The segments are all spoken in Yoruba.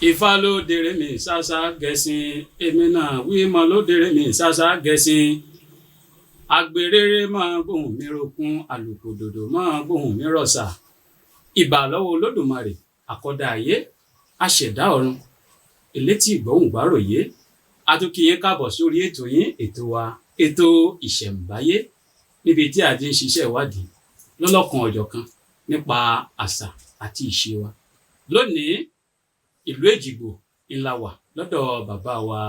Ifá ló dèrè mi ṣáṣá gẹ̀sìn èmi náà wí mọ́ ló dèrè mi ṣáṣá gẹ̀sìn agbèrèrè máa gbóhùn mi rokun àlùkò dòdò máa gbóhùn mi rọ̀ṣà ìbà lọ́wọ́ Olódùmarè àkọ́dá ayé aṣẹ̀dá ọ̀run elétí ìgbóhùngbáròyé atókìyín káàbọ̀ sórí ètò yín ètò wa ètò ìṣẹ̀ǹbáyé níbi tí a ti ń ṣiṣẹ́ ìwádìí lọ́lọ́kan ọ̀jọ̀kan nípa àṣà àti ìṣe wa lónìí ìlú Èjìgbò ńlá wà lọ́dọ̀ bàbá wa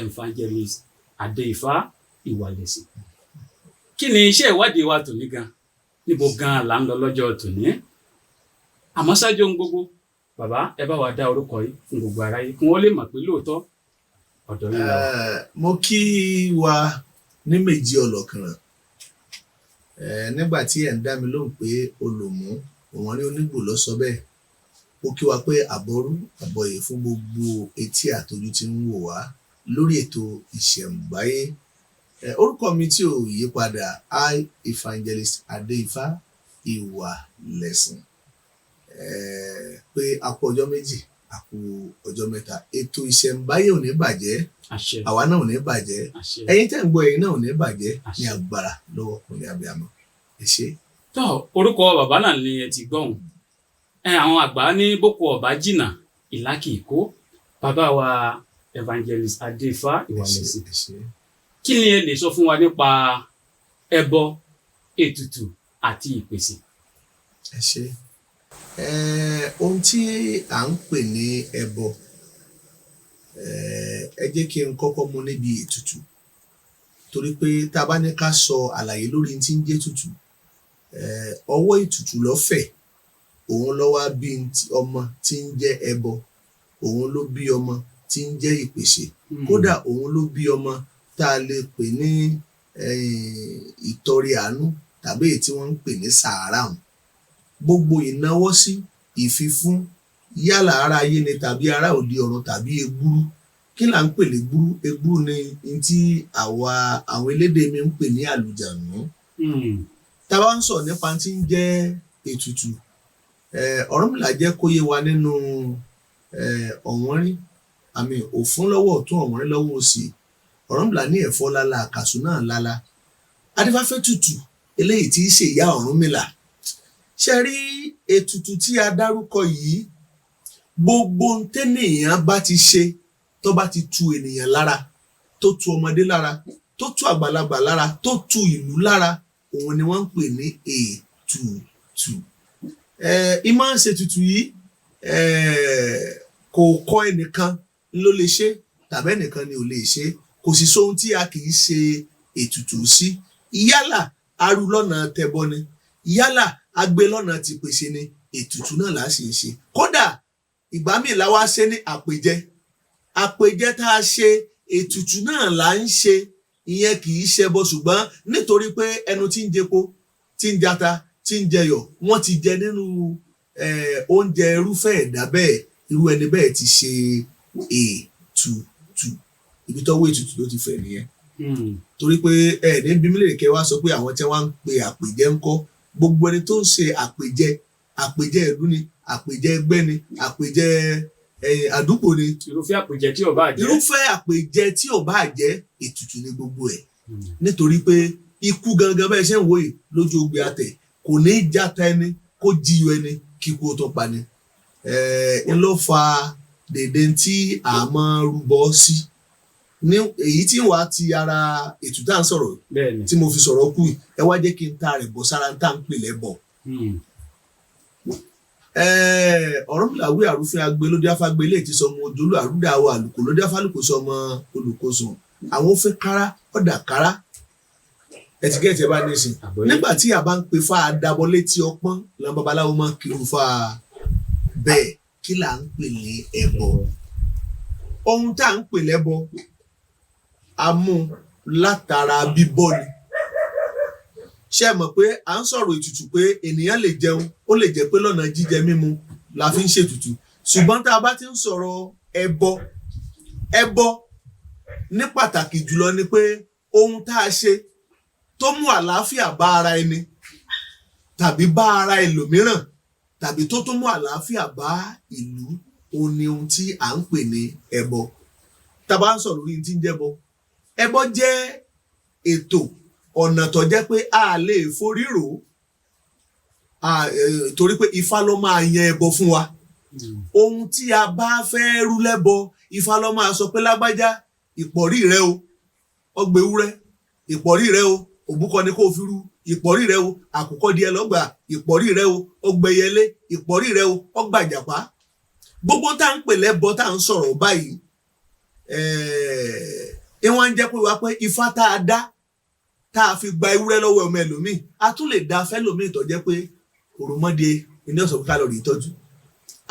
evangelist Adéifá Ìwàlẹ̀sìn. Kí ni iṣẹ́ ìwádìí wa tòní gan? Níbo gan là ń lọ lọ́jọ́ tòní? Àmọ́ ṣáájú ohun gbogbo, bàbá ẹ bá wa dá orúkọ yìí fún gbogbo aráyé kí wọ́n lè mọ̀ pé lóòótọ́ ọ̀dọ̀ yín la wà. Mo kí wa ní méjì ọlọ́kànràn. Nígbà tí ẹ̀ ń dá mi lóhùn pé olùmú òun ní onígbò lọ sọ bẹ́ẹ̀. Mo kí wa pé àbọ̀rú àbọ̀yè fún gbogbo etí àtọ́jú tí ń wò wá lórí ètò ìṣẹ̀ǹbáyé. Orúkọ mi tí ò yí padà evangelist Adéifá Ìwàlẹ̀sìn. Pé a kú ọjọ́ méjì a kú ọjọ́ mẹ́ta ètò ìṣẹ̀ǹbáyé ò ní bàjẹ́ àwa náà ò ní bàjẹ́ ẹ̀yin tẹ́ ń gbọ́ ẹ̀yin náà ò ní bàjẹ́ ní agbára lọ́wọ́ ọkùnrin abiyamọ ẹ ṣé. Tó orúkọ bàbá náà ni ẹ ti gbọ́hùn. Àwọn àgbà ní boko ọba jìnnà ìlà kì í kó. Bàbá wa evangelist Adéifá Ìwàlẹ̀sìn. Kí ni ẹ lè sọ fún wa nípa ẹbọ, ètùtù àti ìpèsè? Ẹ ṣé. Ohun tí à ń pè ní ẹbọ ẹ jẹ́ kí n kọ́kọ́ mú níbi ètùtù torí pé tá a bá ní ká sọ àlàyé lórí tí ń jẹ́ ètùtù ọwọ́ ètùtù lọ́fẹ̀ẹ́ òun ló wá bí ọmọ tí ń jẹ́ ẹbọ òun ló bí ọmọ tí ń jẹ́ ìpèsè kódà òun ló bí ọmọ tá a lè pè ní ìtọrẹ àánú tàbí èyí tí wọ́n ń pè ní sàárà hùn gbogbo ìnáwó sí ìfifún yálà ara ayé ni tàbí ara òde ọ̀run tàbí egbúrú kí là ń pè lé gbúrú egbúrú ni tí àwọn elédè mi ń pè ní àlùjànnú tá a bá ń sọ nípa tí ń jẹ́ ètùtù Ọ̀rúnmìlà jẹ́ kó yé wa nínú ọ̀wọ́nrín àmì òfún lọ́wọ́ ọ̀tún ọ̀wọ́nrín lọ́wọ́ òsì Ọ̀rúnmìlà ní ẹ̀fọ́ lálá àkàsù náà lálá adífáfẹ́ tutù eléyìí tí í ṣe ìyá Ọ̀rúnmìlà ṣe rí ètùtù tí a dárúkọ yìí gbogbo ntẹ́nìyàn bá ti ṣe tó bá ti tu ènìyàn lára tó tu ọmọdé lára tó tu àgbàlagbà lára tó tu ìlú lára òun ni wọ́n ń pè ní ètùtù. Ìmọ̀ ń ṣe ètùtù yìí kò kọ́ ẹnìkan ló lè ṣe tàbí ẹnìkan ni ò lè ṣe kò sì sóhun tí a kì í ṣe ètùtù sí yálà arú lọ́nà tẹbọ ni yálà agbe lọ́nà ti pèsè ni ètùtù náà là á sì ń ṣe kódà ìgbà míì la wá ṣe ní àpèjẹ tá a ṣe ètùtù náà là ń ṣe ìyẹn kì í ṣẹbọ ṣùgbọ́n nítorí pé ẹnu tí ń jẹpo tí ń jata tí ń jẹyọ wọ́n ti jẹ nínú oúnjẹ irúfẹ́ ẹ̀dá bẹ́ẹ̀ irú ẹni bẹ́ẹ̀ ti ṣe ètùtù ibi tọ́wọ́ ètùtù ló ti fẹ̀ nìyẹn torí pé ní bímílẹ̀ kẹ́ wá sọ pé àwọn tí wọ́n ń pe àpèjẹ ńkọ́ gbogbo ẹni tó ń ṣe àpèjẹ ìlú ni àpèjẹ ẹgbẹ́ ni àpèjẹ àdúgbò ni irúfẹ́ àpèjẹ tí ò bá jẹ́ ètùtù ni gbogbo ẹ̀ nítorí pé ikú gangan bẹ́ẹ̀ ṣe ń wòye lójú ogbe àtẹ kò ní í játa ẹni kó jíyọ ẹni kíkú tó pa ni ń ló fa dèdè tí a máa rúbọ sí ní èyí tí wàá ti ara ètùtù à ń sọ̀rọ̀ tí mo fi sọ̀rọ̀ kú ẹ wá jẹ́ kí n ta rẹ̀ bọ̀ sára ń tà ń pè lẹ́bọ̀. Ọ̀rúnmìlà wí àrúfin agbe lóde afágbe ilé ti sọmọ ojúlù àrúdà wa àlùkò lóde afálùkò sọmọ olùkóso àwọn òfin kára ọ̀dà kára ẹtìkẹ́tì ẹ bá ní sìn nígbà tí a bá ń pe fa àdàbọ̀ létí ọpọ́n làwọn babaláwo máa ń kiri fa bẹ́ẹ̀ kí là ń pè ní ẹbọ ohun tá à ń pè lẹ́bọ amú látara bíbọ ni ṣé ẹ mọ̀ pé à ń sọ̀rọ̀ ètùtù pé ènìyàn lè jẹun ó lè jẹ́ pé lọ́nà jíjẹ mímu la fi ń ṣètùtù ṣùgbọ́n tá a bá ti ń sọ̀rọ̀ ẹbọ ní pàtàkì jùlọ ni pé ohun tá a ṣe tó mú àlàáfíà bá ara ẹni tàbí bá ara ẹlòmíràn tàbí tó tún mú àlàáfíà bá ìlú òun ni ohun tí à ń pè ní ẹbọ. Tá a bá ń sọ̀rọ̀ lórí tí ń jẹ́bọ, ẹbọ jẹ́ ètò ọ̀nà tó jẹ́ pé a lè forí rò torí pé Ifá ló máa yan ẹbọ fún wa. Ohun tí a bá fẹ́ rú lẹ́bọ, Ifá ló máa sọ pé lágbájá ìpọ̀rí rẹ o ọgbẹ̀wúrẹ́, ìpọ̀rí rẹ o òbúkọ ni kò fi rú, ìpọ̀rí rẹ o àkùkọ díẹ̀ lọ́gbà, ìpọ̀rí rẹ o ọgbẹ̀yẹlé, ìpọ̀rí rẹ o ọgbàjàpá. Gbogbo tá à ń pè lẹ́bọ tá à ń sọ̀rọ̀ báyìí ìwọ̀n ń jẹ́ pé wá pé Ifá tá a dá tá a fi gba ewúrẹ́ lọ́wọ́ ọmọ ẹlòmíì, a tún lè dá fẹ́lòmíì tó jẹ́ pé òròmọdé ní ọ̀sán kálọ̀rì ìtọ́jú.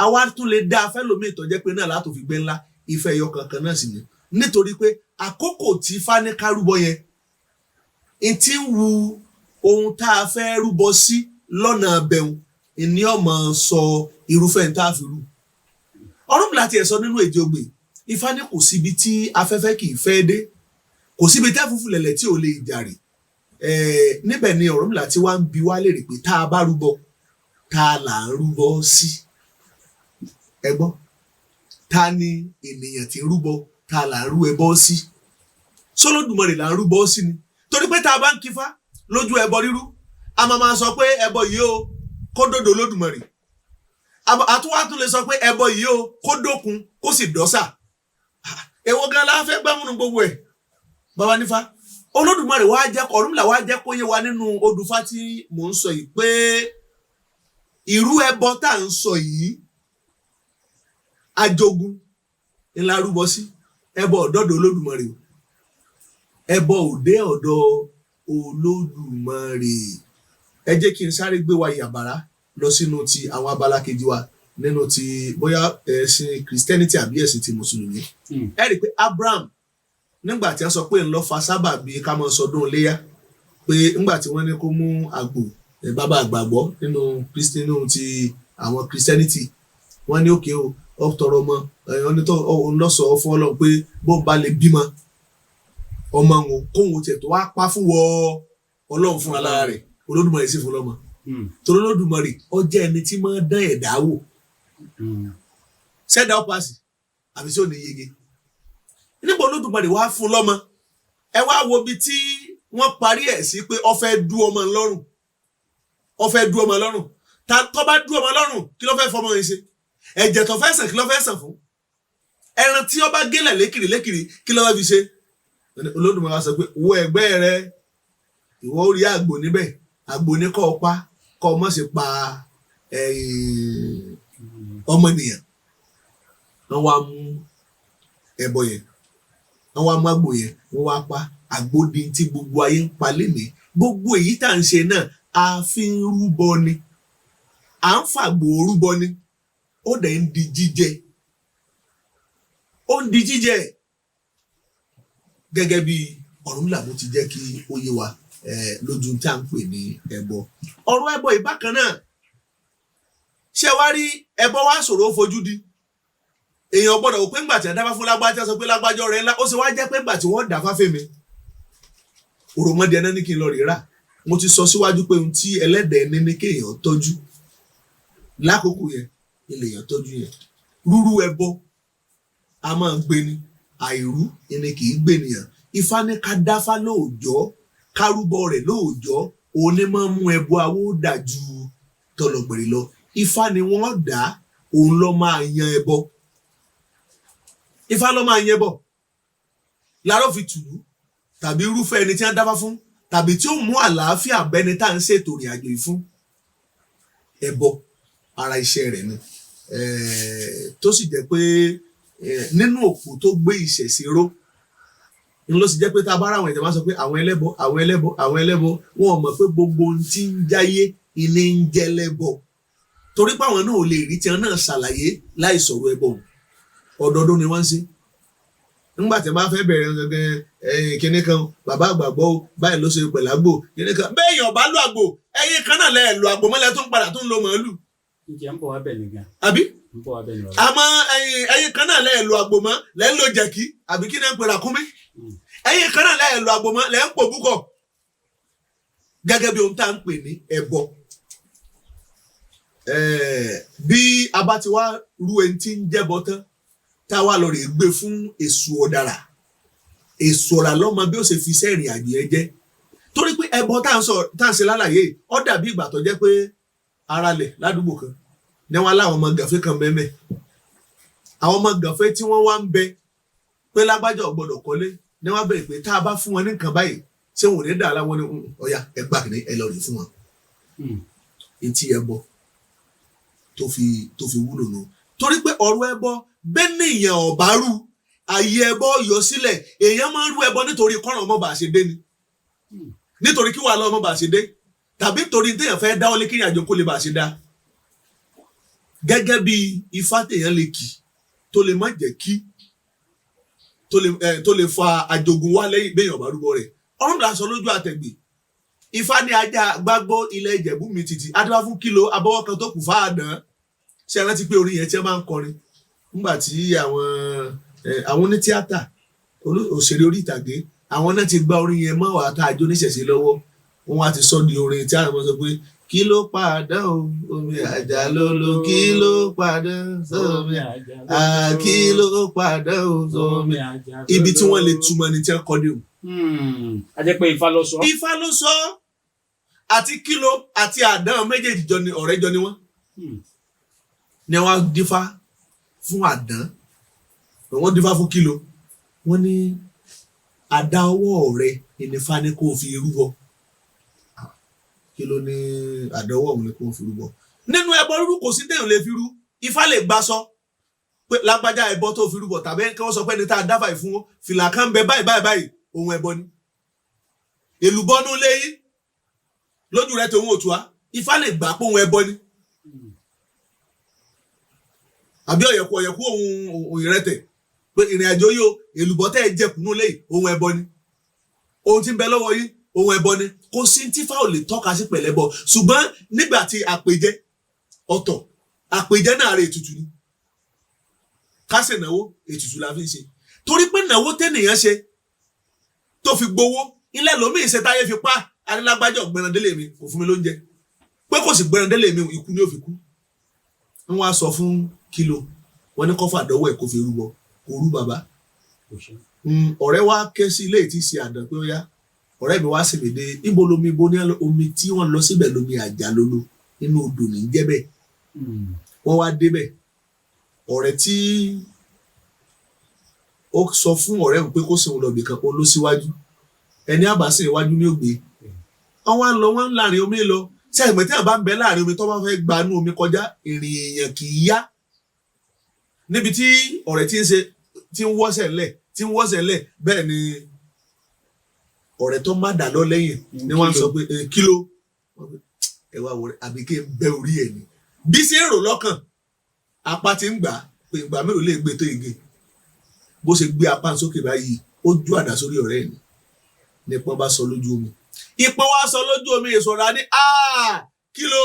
Àwa tún lè dá fẹ́lòmíì tó jẹ́ pé náà látò fi gbé ńlá Ifá ẹyọ kankan náà sì ni. Nítorí pé àkókò tí Ifá ní ká rúbọ yẹn n ti ń wu ohun tá a fẹ́ rúbọ sí lọ́nà abẹ́hùn ìní ọmọ sọ irúfẹ́ ní tá a fi rú. Ọ̀rúnmìlà tiẹ̀ sọ nínú Èjì Ogbè, Ifá ní kò síbi tí afẹ́fẹ́ kì í fẹ́ dé, kò síbi tẹ́ fúnfún lẹ̀lẹ̀ tí ò lè jàre. Níbẹ̀ ni Ọ̀rúnmìlà tí wá ń bi wá lérè pé tá a bá rúbọ tá a là ń rúbọ sí. Ẹ gbọ́, ta ni ènìyàn tí ń rúbọ tá a là ń rú ẹbọ sí? Sólódùmarè là ń rúbọ sí ni. Torí pé tá a bá ń kífá lójú ẹbọ rírú, a máa sọ pé ẹbọ yìí o kó dòdò Olódùmarè, àtúwá tún lè sọ pé ẹbọ yìí o kó dókun kó sì dọ́sà. Èwo gan la fẹ́ gbámúnú gbogbo ẹ̀ bàbá nífá? Olódùmarè wá jẹ́ Ọ̀rúnmìlà wá jẹ́ kó yé wa nínú odùfá tí mò ń sọ yìí pé irú ẹbọ tá à ń sọ yìí ajogun ńlá rúbọ sí. Ẹbọ ọ̀dọ́dọ̀ Olódùmarè o, ẹbọ òde ọ̀dọ̀ Olódùmarè. Ẹ jẹ́ kí n sáré gbé wa yàbàrá lọ sínú ti àwọn abala kejì wa nínú ti bóyá ẹ̀sìn Christianity àbí ẹ̀sìn ti Mùsùlùmí. Ẹ rí i pé Abraham nígbà tí wọ́n sọ pé ńlọ fa sábà bíi ká máa sọdún iléyá, pé nígbà tí wọ́n ní kó mú àgbò bàbá àgbàgbọ́ nínú ti àwọn Christianity, wọ́n ní òkè o ọ̀tọ̀rọ̀ ọmọ onítọ̀ ńlọ́sọ̀ fún Ọlọ́run pé bó ń bá lè bímọ ọmọ wọn kóhun tiẹ̀ tó wá pa fún wọ Ọlọ́run fún alára rẹ̀, Olódùmarè sì fún lọ́mọ. Torí Olódùmarè ó jẹ́ ẹni tí máa dán ẹ̀dá wò, ṣẹ́dá ó pàṣẹ àbí sí ò ní yege. Níbo Olódùmarè wá fún lọ́mọ, ẹ wá wo ibi tí wọ́n parí ẹ̀ sí pé ó fẹ́ dú ọmọ lọ́rùn, ó fẹ́ dú ọmọ lọ́rùn. Tó bá dú ọmọ lọ́rùn kí ló fẹ́ fọmọ yẹn ṣe? Ẹ̀jẹ̀ tó fẹ́ sàn kí ló fẹ́ sàn fún? Ẹran tí ó bá gélẹ̀ lékiri kí ló fẹ́ fi ṣe? Olódùmarè wá sọ pé wo ẹgbẹ́ rẹ, ìwọ ó rí àgbò níbẹ̀, àgbò ní kọ́ ọ pa kọ́ ọ mọ̀ sí pa ọmọnìyàn. Wọ́n wá mú ẹbọ yẹn, wọ́n wá mú àgbò yẹn, wọ́n wá pa àgbò di tí gbogbo ayé ń pa lénìí. Gbogbo èyí tá à ń ṣe náà a fi ń rúbọ ni, à ń fàgbò rúbọ ni, ó dẹ̀ ń di jíjẹ, ó ń di jíjẹ gẹ́gẹ́ bí Ọ̀rúnmìlà bó ti jẹ́ kí ó yé wa lójú tí à ń pè ní ẹbọ. Ọ̀rọ̀ ẹbọ ìbákan náà, ṣé wá rí ẹbọ wá ṣòro fojú di. Èèyàn gbọ́dọ̀ wò pé ńgbà tí a dáfá fún lágbájá sọ pé lágbájá ọ̀rẹ́ ńlá, ó sì wá jẹ́ pé ńgbà tí wọ́n dáfá fèmí òròmọdé ẹná ní kí n lọ rí rà. Mo ti sọ síwájú pé ohun tí ẹlẹ́dẹ̀ẹ́ ní kéèyàn tọ́jú lákòókò yẹn èèyàn tọ́jú yẹn. Rúrú ẹbọ a máa gbé ni, àìrú ẹni kì í gbé nìyàn. Ifá ní ká dáfá lóòjọ́, kárúbọ rẹ̀ lóòjọ́, òun ní máa ń mú ẹbọ awó dà ju tọlọgbẹrẹ lọ. Ifá ni wọ́n dá, òun ló máa yan ẹbọ. Ifá ló máa yan ẹbọ láró fi tùlú tàbí irúfẹ́ ẹni tí wọ́n dáfá fún tàbí tí ó mú àlàáfíà bẹ́ni tá à ń ṣètò ìrìn àjò yìí fún. Ẹbọ ara iṣẹ́ rẹ̀ ni, tó sì jẹ́ pé nínú òpó tó gbé ìṣẹ̀ṣe ró ń ló sì jẹ́ pé tá a bá ra àwọn ìjọba sọ pé àwọn ẹlẹ́bọ wọn ò mọ̀ pé gbogbo ohun tí ń jáyé ilé ń jẹ́ lẹ́bọ. Torí pé àwọn náà ò lè rí tí wọn náà ṣàlàyé láì sọ̀rọ̀ ẹbọ. Ọdọọdún ni wọ́n ń ṣe. Nígbà tí wọ́n bá fẹ́ bẹ̀rẹ̀ kinní kan bàbá àgbàgbọ́ báyìí ló ṣe pẹ̀lú àgbò kinní kan, béèyàn bá lo àgbò ẹyin kan náà lẹ́ẹ̀ lo àgbò mọ́lẹ̀ tó ń padà tó ń lo màálù. Ǹjẹ́ ń bọ̀ wá bẹ̀ nìkan. Àbí? Ń bọ̀ wá bẹ̀ nìkan. Àmọ́ ẹyin kan náà lẹ́ẹ̀ lo àgbò mọ́ lẹ́ẹ̀ ń lo jẹ̀kí àbí kí náà ń pè ràkúnmí. Ẹyin kan náà lẹ́ẹ̀ lo àgbò mọ́ lẹ́ẹ̀ ń pò búkọ̀. Gẹ́gẹ́ bí ohun tá à ń pè ní ẹbọ. bí a bá ti wá rú ẹni tí ń jẹ́bọ tán tá a wá lọ rè gbé fún èṣù ọ̀dàrà èṣù ọ̀dàrà lọ́mọ bí ó ṣe fi iṣẹ́ ìrìn àjò yẹn jẹ́ torí pé ẹbọ tá à ń ṣe lálàyé ó dàbí ìgbà tó jẹ́ pé aralẹ̀ ládùúgbò kan ní wọn láwọn ọmọ gànfẹ́ kan bẹ́ẹ̀ àwọn ọmọ gànfẹ́ tí wọ́n wá ń bẹ pé lágbájá ò gbọ́dọ̀ kọ́lé ní wọ́n bẹ̀rẹ̀ pé tá a bá fún wọn ní nǹkan báyìí ṣé wọn ò ní dà láwọn ní ọ̀yà ẹgbà kìíní ẹ lọ rí fún wọn etí ẹbọ tó fi wúlò nù torí pé ọ̀rọ̀ ẹbọ bẹ́ẹ̀ ni èèyàn ọ̀bá rú àyè ẹbọ yọ sílẹ̀ èèyàn máa ń rú ẹbọ nítorí kọ́ràn ọmọ bá ṣe dé ni nítorí kí wàhálà ọmọ bá ṣe dé tàbí nítorí téèyàn fẹ́ dáwọ́lé kí ìrìnàjò kó lè bá ṣe dá gẹ́gẹ́ bí ifá téèyàn lè kì tó lè má jẹ́ kí tó lè fa àjogún wá lẹ́yìn béèyàn ọ̀bá rúbọ rẹ̀ ọ̀run dà sọ lójú àtẹ̀gbè ifá ní ajá gbágbó ilẹ̀ Ìjẹ̀bú mi títí adúlá fún kílò abọ́wọ́ kan tó kù fáàdán ṣe rántí pé orin yẹn tí wọ́n máa ń kọrin nígbà tí àwọn onítíátà òṣèré orí ìtàgé àwọn náà ti gba orin yẹn mọ́ wàá tá àjọ oníṣẹ̀ṣe lọ́wọ́ wọn á ti sọ di orin tí àwọn sọ pé kí ló padà omi àjà lólo kí ló padà sómi kí ló padà sómi ibi tí wọ́n lè túmọ̀ ní tí wọ́n kọ́ dé o. A jẹ́ pé Ifá ló sọ. Ifá ló sọ àti kílò àti àdán méjèèjì jọ ni ọ̀rẹ́ jọ ni wọ́n ni wọ́n dífá fún àdán wọ́n dífá fún kílò wọ́n ní àdá ọwọ́ rẹ̀ ìnífá ní kó fi rúbọ kílò ní àdá ọwọ́ òun ní kó fi rúbọ nínú ẹbọ rúrú kò sí téèyàn lè fi rú Ifá lè gbà sọ pé lágbájá ẹbọ tó fi rúbọ tàbí kí wọ́n sọ pé ní tá a dáfà ìfún fìlà kan bẹ báyìí ohun ẹbọ ni èlùbọ́nú léyìn lójú rẹ tòun òtúá Ifá lè gbà pé ohun ẹbọ ni àbí ọ̀yẹ̀kú ohun ìrẹtẹ̀ pé ìrìn àjò yóò èlùbọ́tẹ́ jẹkùnú léyìn ohun ẹbọ ni ohun tí ń bẹ lọ́wọ́ yìí ohun ẹbọ ni kò sí tí Ifá ò lè tọ́ka sí pẹ̀lẹ́bọ ṣùgbọ́n nígbà tí àpèjẹ ọ̀tọ̀ àpèjẹ náà rẹ̀ ètùtù ni kásẹ̀ náwó ètùtù la fi ń ṣe torí pé náwó tẹ́nìyàn ṣe tó fi gbowó ilé lómi ìṣe táyé fi pa anílágbájọ gbẹrandélé mi kò fún mi lóúnjẹ pé kò sì gbẹrandélé mi ikú ni ó fi kú wọn á sọ fún kílò wọn ní kọfà dọwọ ẹ kó fi rúbọ kò rú bàbá ọ̀rẹ́ wa ké sí ilé tí ṣe àdán pé ó yá ọ̀rẹ́ mi wá sì mí dé níbo lomi ibo ní omi tí wọ́n lọ síbẹ̀ lomi àjà lolo nínú odò ní jẹ́bẹ̀ wọ́n wá débẹ̀ ọ̀rẹ́ tí ó sọ fún ọ̀rẹ́ mi pé kó sìn lọ bìkan ó lọ síwájú ẹni àbásìn iwájú ní ògbé wọ́n lọ wọ́n láàrin omi lọ tí àgbẹ̀ tí àbá ń bẹ láàrin omi tó bá fẹ́ gbanú omi kọjá ìrìn èèyàn kì í yá níbi tí ọ̀rẹ́ tí ń wọ́sẹ̀ lẹ̀ bẹ́ẹ̀ ni ọ̀rẹ́ tó má dà lọ lẹ́yìn ni wọ́n sọ pé kílò ẹ wá wọlé àbí kí n bẹ orí ẹ̀ ni bí ṣe ń rò lọ́kàn apá ti ń gbà pé ìgbà mélòó lè gbé tó igi bó ṣe gbé apá sókè báyìí ó ju àdá sórí ọ̀rẹ́ ẹ̀ ni nípọn bá sọ lójú omi ìpọn wá sọ lójú omi ìṣọ̀ra ní kílò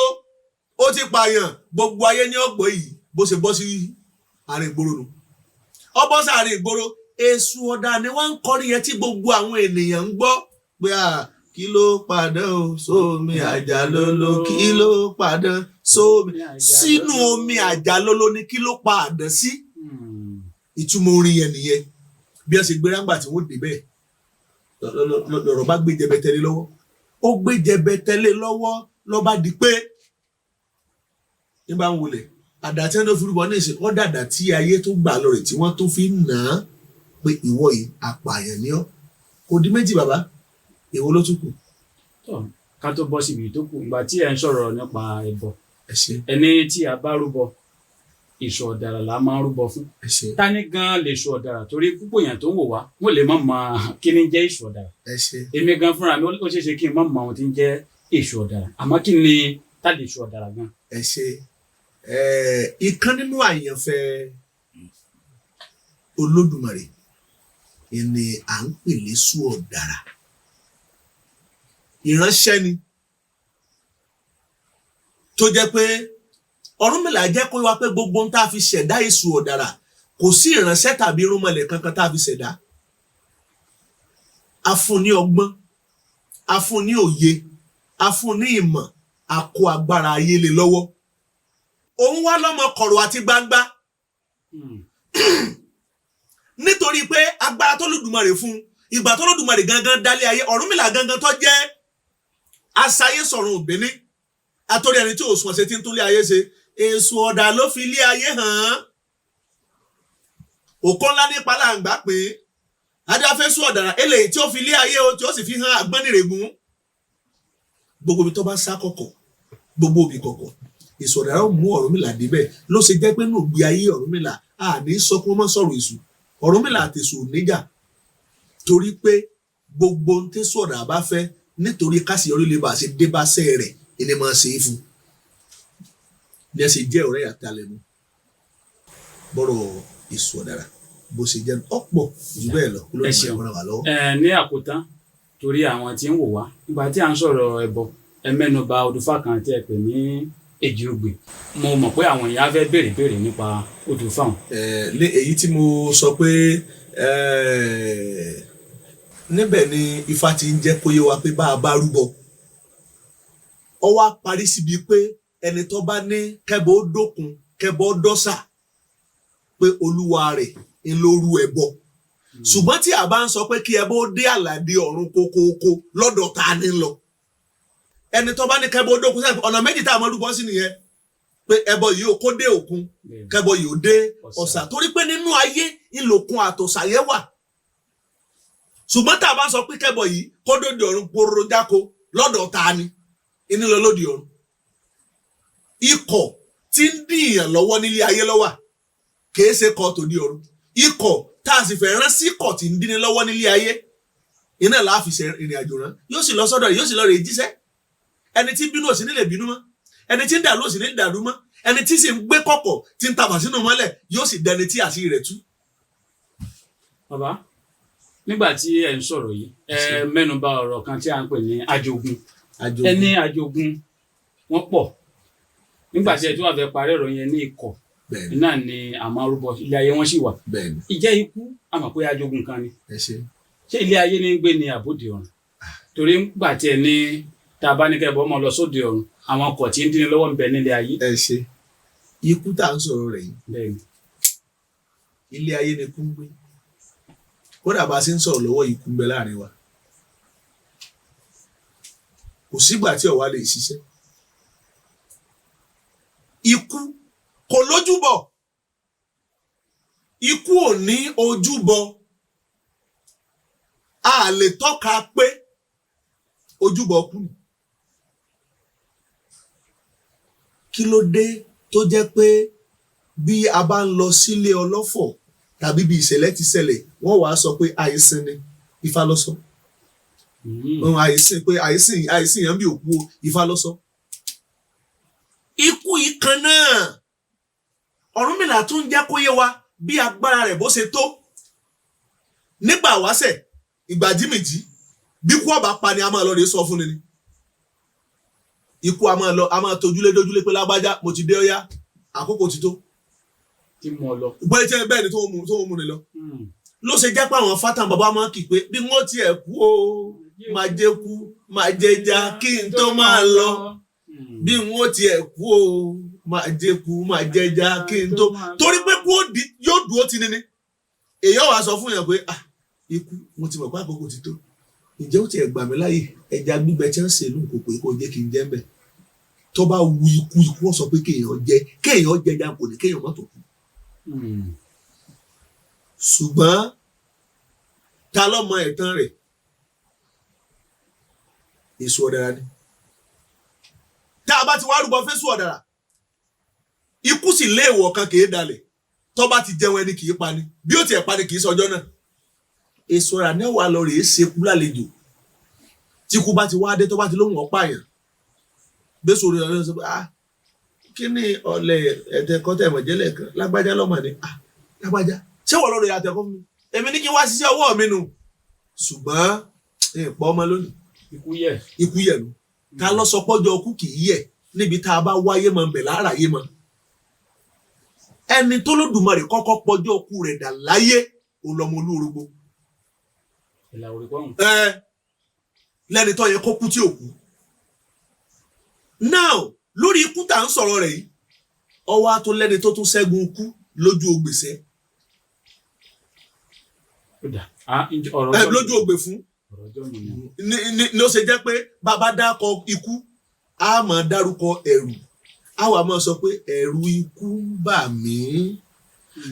ó ti pààyàn gbogbo ayé ní ọgbọ yìí bó ṣe bọ́ sí àárín ìgboro nu ọbọ sí àárín ìgboro èṣù ọ̀dà ni wọ́n ń kọrin yẹn tí gbogbo àwọn ènìyàn ń gbọ́ pé kí ló padà sómi àjàlóló kí ló padà sómi sínú omi àjàlóló ni kí ló padà sí ìtumọ̀ orin yẹn nìyẹn bí wọ́n ṣe gbé ráńgbà tí wọ́n dé bẹ́ẹ̀ lọ́rọ̀ bá gbé jẹbẹtẹlé lọ́wọ́ ó gbé jẹbẹtẹlé lọ́wọ́ ló bá di pé ní bá ń wọlé àdá tí wọ́n tó fi rúbọ ní ìsìn wọ́n dàdà tí ayé tó gbà lọ rẹ̀ tí wọ́n tó fi nà á pé ìwọ yìí apààyàn ni ọ́ kò di méjì bàbá èwo ló tún kù. ká tó bọ́ síbi tó kù ìgbà tí ẹ ń sọ̀rọ̀ nípa ẹbọ ẹni tí a bá rúbọ èṣù ọ̀dàrà la máa ń rúbọ fún tani gan lè èṣù ọ̀dàrà torí púpọ̀ èèyàn tó ń wò wá wọ́n lè má mọ kí ni jẹ́ èṣù ọ̀dàrà èmi gan fúnra mi ó ṣeé ṣe kí n má mọ ohun tí ń jẹ́ èṣù ọ̀dàrà àmọ́ kí ni tá lè èṣù ọ̀dàrà gan. ìkan nínú àyànfẹ́ Olódùmarè ni à ń pè léṣù ọ̀dàrà ìránṣẹ́ ni tó jẹ́ pé Ọ̀rúnmìlà jẹ́ kó wá pé gbogbo ohun tá a fi ṣẹ̀dá èṣù ọ̀dàrà kò sí ìránṣẹ́ tàbí irúnmọlẹ̀ kankan tá a fi ṣẹ̀dá a fún ní ọgbọ́n a fún ní òye a fún ní ìmọ̀ a kó agbára ayé lé lọ́wọ́ òun wá lọ́mọ kọ̀rọ̀ àti gbangba nítorí pé agbára tó lódùmarè fún ìgbà tó lódùmarè gangan dálé ayé Ọ̀rúnmìlà gangan tó jẹ́ asáyé sọ̀run òbíní àtòrí ẹni tí òsùn ọ̀sẹ̀ tí ń tún lé ayé ṣe èso ọ̀dà ló fi lé ayé hàn òkó ńlá nípa láǹgbá pé adáfẹ́sù ọ̀dàrà eléyìí tí ó fi lé ayé o tí ó sì fi hàn àgbọ́nìrègún gbogbo ibi tó bá sá kọ̀kọ̀ gbogbo òbí kọ̀kọ̀ èso ọ̀dàrà ó mú Ọ̀rúnmìlà débẹ̀ ló ṣe jẹ́ pé nù gbé ayé Ọ̀rúnmìlà àní sọ pé wọ́n máa sọ̀rọ̀ èṣù Ọ̀rúnmìlà àti èṣù níjà torí pé gbogbo ohun tẹ́sù ọ̀dàrà bá fẹ́ nítorí káṣíyọrí lè bá ṣe dé bá sẹ́ rẹ̀ ẹni máa ṣe é fún ní ẹ ṣe jẹ́ ọ̀rẹ́ àtàlẹ́nu bọ́rọ̀ èṣù ọ̀dàrà bó ṣe jẹ́ ọ̀pọ̀ jù bẹ́ẹ̀ lọ ló ń bá wà lọ́wọ́. ní àkótán torí àwọn tí ń wò wá nígbà tí à ń sọ̀rọ̀ ẹbọ ẹ mẹ́nuba odùfá kan tí ẹ pè ní èjì ogbè mo mọ̀ pé àwọn èèyàn á fẹ́ béèrè nípa odùfá wọn. ní èyí tí mo sọ pé níbẹ̀ ni Ifá ti ń jẹ́ kó yé wa pé bá a bá rúbọ ọ wá parí síbi pé ẹni tó bá ní kẹbọ ó dókun kẹbọ ó dọ́sà pé olúwa rẹ̀ ń lóru ẹbọ ṣùgbọ́n tí a bá ń sọ pé kí ẹbọ ó dé àlàdé ọ̀run kókóókó lọ́dọ̀ ta ni lọ ẹni tó bá ní kẹbọ ó dókun sẹ́yìn ọ̀nà méjì tá a mọ rúbọ sí nìyẹn pé ẹbọ yìí ó kó dé òkun kẹbọ yìí ó dé ọ̀sà torí pé nínú ayé ìlòkun àtòsà yẹn wà ṣùgbọ́n tá a bá sọ pé kẹbọ yìí kó dòdì ọ̀run pororo jáko lọ́dọ̀ ta ni ìní lọ lódì ọ̀run ikọ̀ tí ń dìyàn lọ́wọ́ nílé ayé lọ́wà kìí ṣe kọ́ tòdì ọ̀run ikọ̀ tá a sì fẹ́ rán sí ikọ̀ tí ń dín ní lọ́wọ́ nílé ayé iná làá fi ṣe ìrìn àjò rán yóò sì lọ sọ́dọ̀ yóò sì lọ rè jíṣẹ́ ẹni tí bínú òsì nílẹ̀ bínú mọ́ ẹni tí ń dàrú òsì nílẹ̀ dàrú mọ́ ẹni tí sì ń gbé kọ̀kọ̀ tí ń tabà sínú mọ́lẹ̀ yóò sì dẹni tí àṣírí rẹ̀ tú. bàbá nígbà tí ẹ ń sọ̀rọ̀ yìí ẹ mẹ́nuba ọ̀rọ̀ kan tí a ń pè ní ajogun ẹni ajogun wọ́n pọ̀ nígbà tí ẹ tí wàá fẹ́ parí ọ̀rọ̀ yẹn ní ikọ̀ náà ni àmọ́ arúgbó ilé ayé wọn sì wà ìjẹ́ ikú àmọ́ pé ajogun kan ni ṣé ilé ayé ní gbé ní àbòdì ọ̀run torí nígbà tí ẹ ní tá a bá ní kẹ́bọ̀ ọmọ lọ sóde ọ̀run àwọn ọkọ̀ tí ń dín ní lọ́wọ́ ń bẹ nílé ayé. ikú tá à ń sọ̀rọ̀ rẹ̀ yìí ilé ayé ni kú ń gbé kódà bá a ṣe ń sọ̀rọ̀ lọ́wọ́ ikú ń bẹ láàrin wa kò sígbà tí ọ̀wá lè ṣiṣẹ́ ikú kò lójúbọ ikú ò ní ojúbọ a lè tọ́ka pé ojúbọ kú ni kí ló dé tó jẹ́ pé bí a bá ń lọ sílé ọlọ́fọ̀ tàbí bí ìṣẹ̀lẹ̀ ti ṣẹlẹ̀ wọ́n wàá sọ pé àìsìn ni Ifá ló sọ àìsìn pé àìsìn yẹn bí òkú Ifá ló sọ ikú yìí kan náà Ọ̀rúnmìlà tún jẹ́ kó yé wa bí agbára rẹ̀ bó ṣe tó nígbà wáṣẹ̀ ìgbà jímìjí bí kú ọba pa ni a máa lọ rè sọ fún ni ikú a máa tojúlé dójúlé pé lágbájá mo ti dé ọyá àkókò ti tó tí mo lọ bóyá tí bẹ́ẹ̀ ni tó mú ni lọ ló ṣe jẹ́ pé àwọn fátàn bàbá máa kì pé bí wọ́n tiẹ̀ kú o máa jẹ́ kú máa jẹja kí n tó máa lọ bí wọ́n tiẹ̀ kú o máa jẹ́ kú máa jẹja kí n tó torí pé kú yóò dúró ti ní èèyàn wàá sọ fún yàn pé ikú mo ti mọ̀ pé àkókò ti tó ǹjẹ́ ó tiẹ̀ gbà mí láyè ẹja gbígbẹ tí wọ́n ṣe lù kò pé kó jẹ́ kí n jẹ́ mbẹ́ tó bá wu ikú wọ́n sọ pé kéèyàn jẹja kò ní kéèyàn má tó kú ṣùgbọ́n ta ló mọ ẹ̀tàn rẹ̀ èso ọ̀dàrà ni tá a bá ti wá rúbọ fésù ọ̀dàrà ikú sì léèwọ̀ kan kì í dalẹ̀ tó bá ti jẹun ẹni kì í pani bí ó tiẹ̀ pani kì í sọjọ́ náà èso ọ̀dàrà ní wàá lọ rèé ṣekú lálejò tí ikú bá ti wá dé tó bá ti lóhùn ọ̀pá yẹn gbèsò rẹ̀ lọ́dọ̀ sọ pé kí ni ọ̀lẹ̀ ẹ̀tẹ̀kọ́tẹ̀ mọ̀jẹ́lẹ̀ kan lágbájá lọ́mọ ni lágbájá ṣé wọ́n lọ́rọ̀ yàtọ̀ fún mi èmi ní kí wá ṣiṣẹ́ ọwọ́ mi nù ṣùgbọ́n ìpọ́ ọmọ lónìí ikú yẹ̀ ló ta lọ sọ pọ́jọ́ ọkú kì í yẹ̀ níbi tá a bá wáyé mọ̀ bẹ̀ láráyé mọ̀ ẹni tó lódùmarè kọ́kọ́ pọ́jọ́ ọkú rẹ̀ dà láyé olọmọ olúorogbo lẹ́ni tó yẹ kó kú tí ò kú now lórí ikú tá à ń sọ̀rọ̀ rẹ̀ yìí ọwọ́ á tún lẹ́ni tó tún ṣẹ́gun ikú lójú ogbèsè lójú ogbè fún ní ó ṣe jẹ́ pé bàbá dákọ ikú á máa dárúkọ ẹ̀rù á wà máa sọ pé ẹ̀rù ikú ń bà mí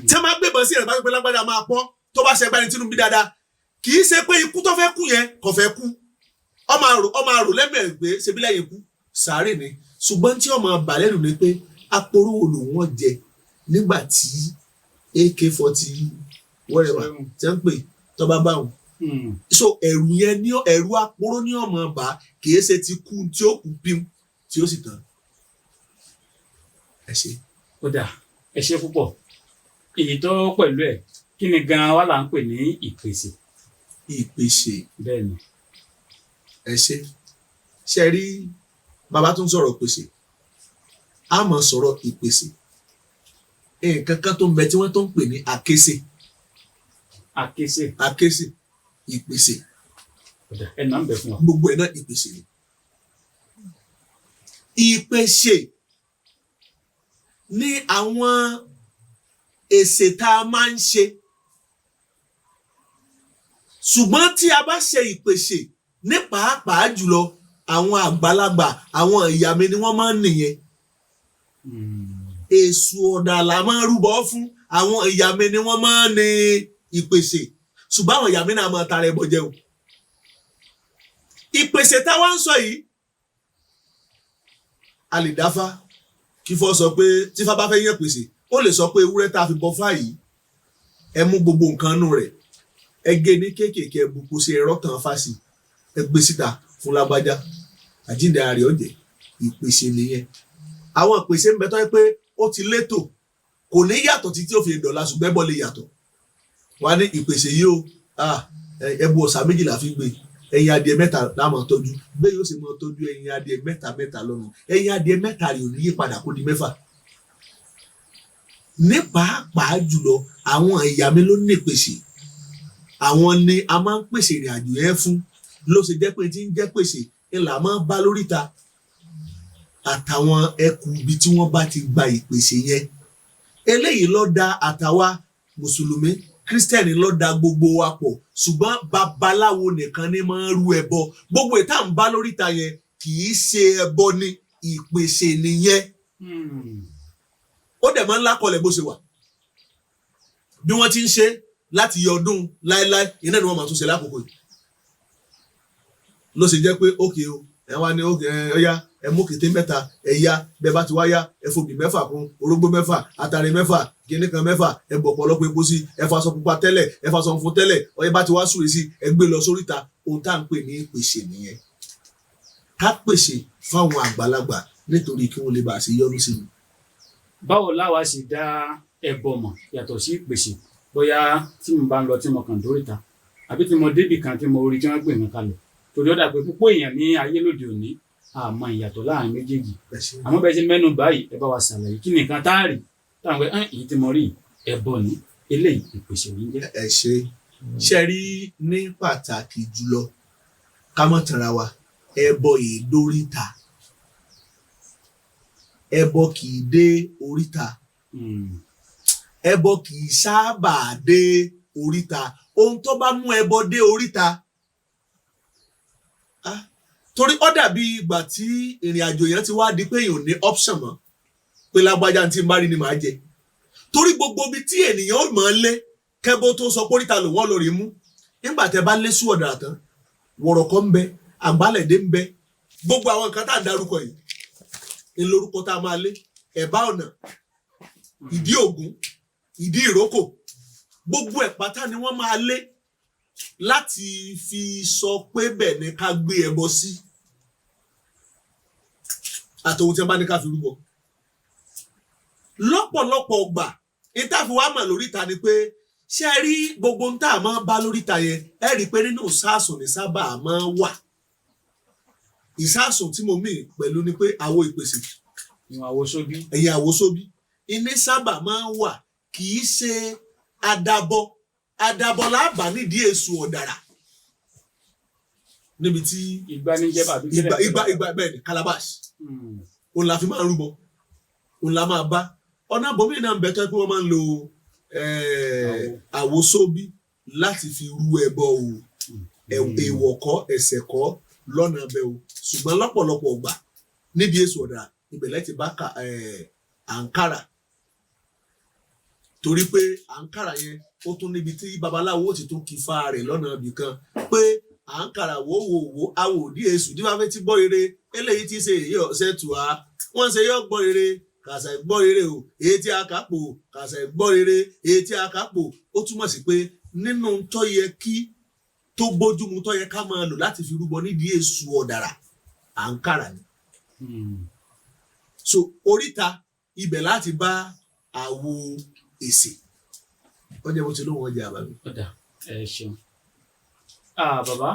tí wọ́n máa gbébọn sí ẹ̀rọ bá pé lágbájá máa pọ́ tó bá ṣe ẹgbẹ́ ni tínú bí dáadáa kì í ṣe pé ikú tó fẹ́ kú yẹn kò fẹ́ kú ọmọ àrò lẹ́mẹ̀ẹ́ pé ṣebí lẹ́yìn ikú sàárè ni ṣùgbọ́n tí ọmọ bàlẹ́nu ni pé aporó olùwọ́n jẹ nígbà tí AK-40 whatever tí wọ́n ń pè tọ́ba báwọn. So ẹ̀rù yẹn ní ẹ̀rù aporó ní ọmọ bá kì í ṣe ti kú tí ó kú pím tí ó sì tán. Ẹ ṣe. Ó dà ẹ ṣe púpọ̀ èyí tó pẹ̀lú ẹ̀ kí ni gan-an wà là ń pè ní ìpèsè. Ìpèsè. Bẹ́ẹ̀ ni. Ẹ ṣe ṣe rí bàbá tó ń sọ̀rọ̀ pèsè a máa sọ̀rọ̀ ìpèsè nǹkan kan tó ń bẹ tí wọ́n tó ń pè ní àkésè ìpèsè ẹ̀ náà ń bẹ fún wa gbogbo ẹ̀ náà ìpèsè ni ìpèsè ní àwọn èsè tá a máa ń ṣe ṣùgbọ́n tí a bá ṣe ìpèsè ní pàápàá jùlọ àwọn àgbàlagbà àwọn ìyá mi ni wọ́n máa ń nìyẹn èṣù ọ̀dà la máa ń rúbọ fún àwọn ìyá mi ni wọ́n máa ń ní ìpèsè ṣùgbọ́n àwọn ìyá mi náà máa tara ẹbọ jẹun ìpèsè táwa ń sọ yìí a lè dáfá kí fọ́ sọ pé tífá bá fẹ́ yẹn pèsè ó lè sọ pé ewúrẹ́ tá a fi bọ fá yìí ẹ mú gbogbo nǹkan nù rẹ̀ ẹ gé ní kéékèèké ẹ bùkún sí ẹ̀rọ kan fásì ẹ gbé síta fún lágbájá àjíǹde ààrẹ ọ̀jẹ̀ ìpèsè nìyẹn àwọn ìpèsè ń bẹ tó yẹ pé ó ti létò kò ní yàtọ̀ títí ó fi dọ̀la ṣùgbọ́n ẹbọ lè yàtọ̀ wá ní ìpèsè yìí ó ẹbọ ọ̀sà méjìlá fi gbé ẹyin adìẹ mẹ́ta láàmú tọ́jú bẹ́ẹ̀ yóò sì máa tọ́jú ẹyin adìẹ mẹ́ta lọ́rùn ẹyin adìẹ mẹ́ta rẹ̀ ò ní yí padà kó di 6 ní pàápàá jùlọ àwọn ìyá mi ló ní ìpèsè àwọn ni a máa ń pèsè ìrìn àjò yẹn fún ló ṣe jẹ́ pé tí ń jẹ́ pèsè ńlá máa ń bá lóríta àtàwọn ẹkùn ibi tí wọ́n bá ti gba ìpèsè yẹn eléyìí ló dá àtàwa mùsùlùmí kírísítẹ́nì ló dá gbogbo wa pọ̀ ṣùgbọ́n babaláwo nìkan ni máa ń rú ẹbọ gbogbo ìta ń bá lóríta yẹn kì í ṣe ẹbọ ní ìpèsè nìyẹn ó dẹ̀ máa ń lákọlẹ̀ bó ṣe wà bí wọ́n ti ń ṣe láti yọ ọdún láéláé iná ni wọ́n máa tún ṣe lákòókò yìí ló ṣe jẹ́ pé ókè o ẹ wá ní ókè ọyá ẹ mú kété 3 ẹ yá bẹ́ẹ̀ bá ti wá yá ẹ fòbí 6 kún orógbó 6 àtàrí 6 kíní kan 6 ẹ bọ̀ ọ̀pọ̀lọpọ̀ epo sí ẹ fa aṣọ pupa tẹ́lẹ̀ ẹ fa aṣọ funfun tẹ́lẹ̀ ọyẹ bá ti wá súre sí ẹ gbé lọ sóríta ohun tá à ń pè ní ìpèsè nìyẹn ká pèsè fáwọn àgbàlagbà nítorí kí wọ́n lè bá a ṣe yọ́nú sí i. Báwo láwa sì dá ẹbọ mọ̀ yàtọ̀ sí ìpèsè bóyá tí mo bá ń lọ tí mo kàn dóríta àbí tí mo débì kan tí mo rí tí wọ́n gbé mi kalẹ̀ torí ó dà pé púpọ̀ èèyàn ní ayé lóde òní àmọ́ ìyàtọ̀ láàrin méjèèjì àmọ́ bẹ́ẹ̀ ṣe mẹ́nu báyìí ẹ bá wa ṣàlàyé kí nìkan tá a rí táwọn pé èyí tí mo rí ẹbọ ní eléyìí ìpèsè ní jẹ́. ẹ ṣe rí ní pàtàkì jùlọ ká mọ̀ tara wa ẹbọ yìí dóríta ẹbọ kì í dé oríta ẹbọ kì í sábà dé oríta ohun tó bá mú ẹbọ dé oríta torí ó dàbí ìgbà tí ìrìn àjò yẹn ti wá di pé èèyàn ní option mọ́ pé lágbájá tí n bá rí ni màá jẹ torí gbogbo ibi tí ènìyàn ó mọ̀ ọ́ lé kẹ́bó tó sọ pé oríta lòun lórí mú nígbà tẹ́ bá lé sí ọ̀dà tán wọ̀rọ̀kọ́ ń bẹ àgbálẹ̀dé ń bẹ gbogbo àwọn nǹkan tá à ń darúkọ yìí ń lórúkọ tá a máa lé ẹ̀bá ọ̀nà ìdí ògún ìdí ìrókò gbogbo ẹ̀ pátá ni wọ́n máa lé láti fi sọ pé bẹ́ẹ̀ ni ká gbé ẹbọ sí àtòun tí wọ́n bá ní ká fi rúbọ lọ́pọ̀lọpọ̀ ọgbà ìtàfi wa mọ̀ lóríta ni pé ṣé ẹ rí gbogbo ń tá a máa bá lóríta yẹn ẹ rí i pé nínú ìsáàsùn ní sábà máa wà ìsáàsùn tí mo mì pẹ̀lú ni pé àwo ìpèsè ẹ̀yìn àwo sóbí iní sábà máa ń wà kì í ṣe àdàbọ̀ láàbà nídìí èso ọ̀dàrà níbi tí ìgbà bẹ́ẹ̀ ni calabash òun la fi máa ń rúbọ òun la máa bá ọ̀nà àbòmí náà ń bẹ tó pé wọ́n máa ń lo àwòsóbí láti fi rú ẹbọ o èèwọ̀ kọ́ ẹ̀ṣẹ̀ kọ́ lọ́nà ẹbẹ o ṣùgbọ́n lọ́pọ̀lọpọ̀ gbà níbi èso ọ̀dà ibẹ̀lẹ̀ ti bá àǹkárà torí pé àǹkárà yẹn ó tún níbi tí babaláwo ti tún kí fa rẹ̀ lọ́nà ibì kan pé àǹkárà wò awò òdí èṣù tí wọ́n fẹ́ ti gbọ́ rere eléyìí ti ṣe èyí ọ̀sẹ̀ tù á wọ́n ṣe yọ gbọ́ rere kàṣà ìgbọ́ rere o èyí tí a kà pò kàṣà ìgbọ́ rere èyí tí a kà pò ó túmọ̀ sí pé nínú tó yẹ kí tó bójúmu tó yẹ ká máa lò láti fi rúbọ nídìí èṣù ọ̀dàrà àǹkárà ni. So oríta ibẹ̀ láti bá àwo èsì wọ́n jẹ́ bó ti lóun ọjà àbámi. ọ̀dà ẹ ṣeun. bàbá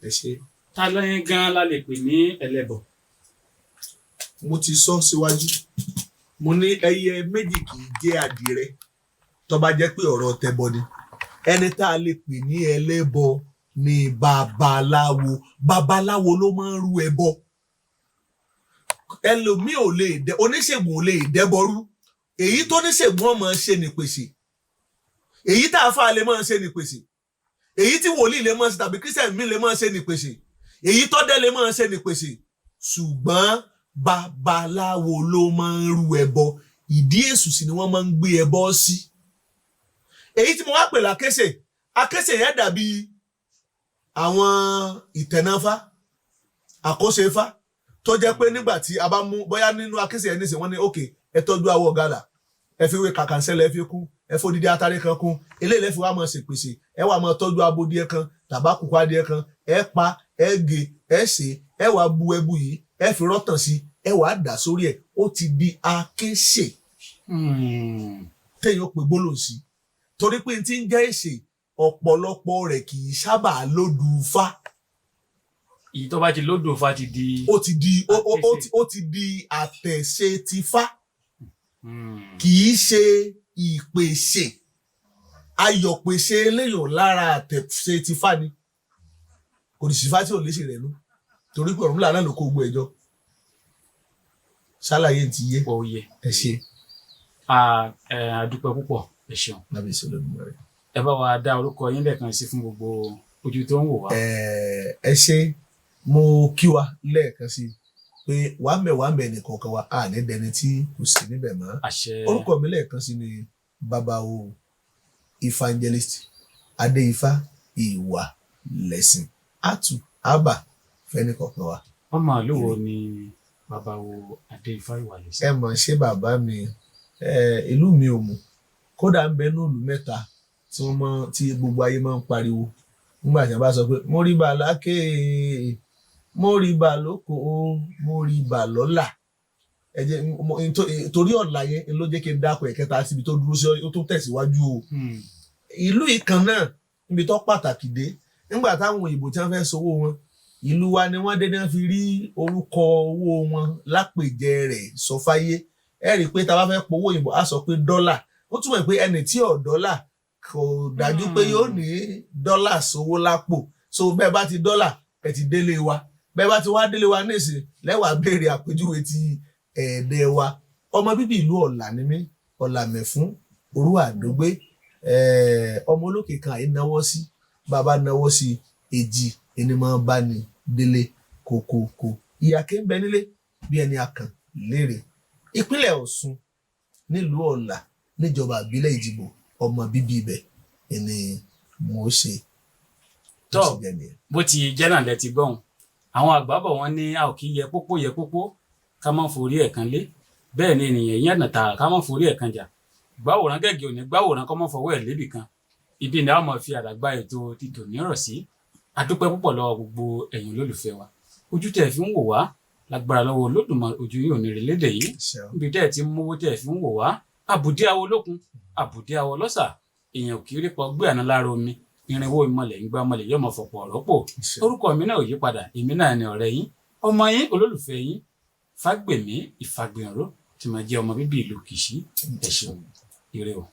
ẹ ṣe. ta lẹ́yìn gan-an la lè pè ní ẹlẹ́bọ. mo ti sọ síwájú mo ní ẹyẹ méjì kì í jẹ́ àdìrẹ tó bá jẹ́ pé ọ̀rọ̀ tẹbọ ni ẹni tá a lè pè ní ẹlẹ́bọ ni babaláwo ló máa ń rú ẹbọ ẹlòmíì ò lè oníṣègùn ò lè dẹbọrú èyí tó níṣègùn ọmọ ṣe ní pèsè èyí tá a fà lè máa ṣe ní pèsè èyí tí wòlíì lè máa ṣe tàbí kírísítẹ̀nì mi lè máa ṣe ní pèsè èyí tó dé lè máa ṣe ní pèsè ṣùgbọ́n babaláwo ló máa ń rú ẹbọ ìdí èṣù sì ni wọ́n máa ń gbé ẹbọ sí èyí tí mo wá pè lákèsè akèsè yẹn dàbí àwọn ìtẹ̀náfá àkóṣefá tó jẹ́ pé nígbà tí a bá mú bóyá nínú akèsè yẹn níṣẹ́ wọ́n ní òkè ẹ tọ́jú awọ gàlà ẹ fi wé kàkànṣẹ́lẹ̀ ẹ fi kú ẹ fòdìdí atare kan kún eléyìí lẹ́fi wá máa ṣèpèsè ẹ wá máa tọ́jú abodíẹ kan tàbákùkù adìẹ kan ẹ pa ẹ gé ẹ sè ẹ wá bu ẹbu yìí ẹ fi rọ́tàn sí ẹ wá dà sórí ẹ ó ti di akèsè téèyàn pè gbólóhùn sí torí pé tí ń jẹ́ èsè ọ̀pọ̀lọpọ̀ rẹ̀ kì í sábà lódù fá. èyí tó bá ti lódò fa ti di. ó ti di àtẹ̀ṣe ti fá kì í ṣe ìpèsè ayọ̀pèsè eléyàn lára àtẹ̀ṣe ti fá ni kò ní sí fá tí ò léṣe rẹ̀ nú torí pé ọ̀run làánà ló kó gbogbo ẹjọ́ ṣàlàyé ti yé ẹ ṣe. àdúpẹ́ púpọ̀ ẹ ṣeun. lábẹ́ ìṣẹ̀lẹ̀ olùmọ̀ rẹ̀. ẹ bá wa dá orúkọ yín lẹ́ẹ̀kan sí fún gbogbo ojú tó ń wò wá. ẹ ṣe mo kí wa lẹ́ẹ̀kan sí pé wàmẹ̀ nìkan kan wa ní dẹni tí kò sí níbẹ̀ mọ́. orúkọ mi lẹ́ẹ̀kan sí ni babawo evangelist adéifá ìwà lẹ́sìn àtù àbà fẹ́ni kọ̀ọ̀kan wa. wọ́n máa lówó ni babawo adéifá ìwà lẹ́sìn. ẹ mọ̀ ṣé bàbá mi ìlú mi ò mú kódà ń bẹ ní ìlú mẹ́ta tí gbogbo ayé máa ń pariwo nígbà tí wọ́n bá sọ pé mo rí bà lákè mo rí bà lóko mo rí bà lọ́là torí ọ̀la yẹn ló jẹ́ kí n dákọ̀ ẹ̀kẹta síbi tó dúró sí ó tó tẹ̀síwájú o ìlú ìkan náà níbi tó pàtàkì dé nígbà táwọn òyìnbó tí wọ́n fẹ́ sowó wọn ìlú wa ni wọ́n dédé fi rí orúkọ owó wọn lápèjẹ rẹ̀ sọ fáyé ẹ rí i pé tá a bá fẹ́ powó òyìnbó á sọ pé dọ́là ó túmọ̀ pé ẹni tí ò dọ́là kò dájú pé yóò ní dọ́là sówó lápò so bẹ́ẹ̀ bá ti dọ́là ẹ ti délé wa bẹ́ẹ̀ bá ti wá délé wa nísìn lẹ́wàá béèrè àpèjúwe ti ẹ̀ẹ́dẹ́ wa ọmọ bíbí ìlú ọ̀là ni mí ọ̀là mẹ̀fún òru àdógbé ọmọ olókè kan àyè náwó sí bàbá náwó sí èjì ẹni máa bá ní délé kòkòkò ìyá kí ń bẹ nílé bí ẹni akàn léèrè ìpínlẹ̀ Ọ̀ṣun nílùú ọ̀là níjọba ìbílẹ̀ Ìjìgbò ọmọ bíbí ibẹ̀ ni mo ṣe. tó bó ti jẹ́ náà lẹ ti gbọ́n àwọn àgbà bọ̀ wọ́n ní a ò kì í yẹ pópó ká má forí ẹ̀ kan lé bẹ́ẹ̀ ni ènìyàn yẹn nàta ká má forí ẹ̀ kan jà gbàwòrán gẹ́gẹ́ òní gbàwòrán kọ́ mọ́ fọwọ́ ẹ̀ lébì kan ibi ni a máa fi àdàgbà ètò títò nírọ̀ sí adúpẹ́ púpọ̀ lọ́wọ́ gbogbo ẹ̀yin olólùfẹ́ wa ojú tẹ̀ fi ń wò wá lágbára lọ́wọ́ Olódùmarè ojú yìí ò ní rí lédè yìí níbi tẹ́ ẹ̀ ti ń mówó tẹ́ ẹ̀ fi ń wò wá àbùdí awo lókun àbùdí awo lọ́sà èèyàn ò kì í rí pọ̀ gbé àná lára omi irinwó ìmọ̀lẹ̀ ń gbá ọmọlẹ̀ yọmọ fọ̀pọ̀ rọ́pò orúkọ mi náà ò yí padà èmi náà ni ọ̀rẹ́ yín ọmọ yín olólùfẹ́ yín Fágbèmí Ìfàgbìnró tí mo jẹ́ ọmọ bíbí ìlú Kìṣí ẹ ṣeun ire o.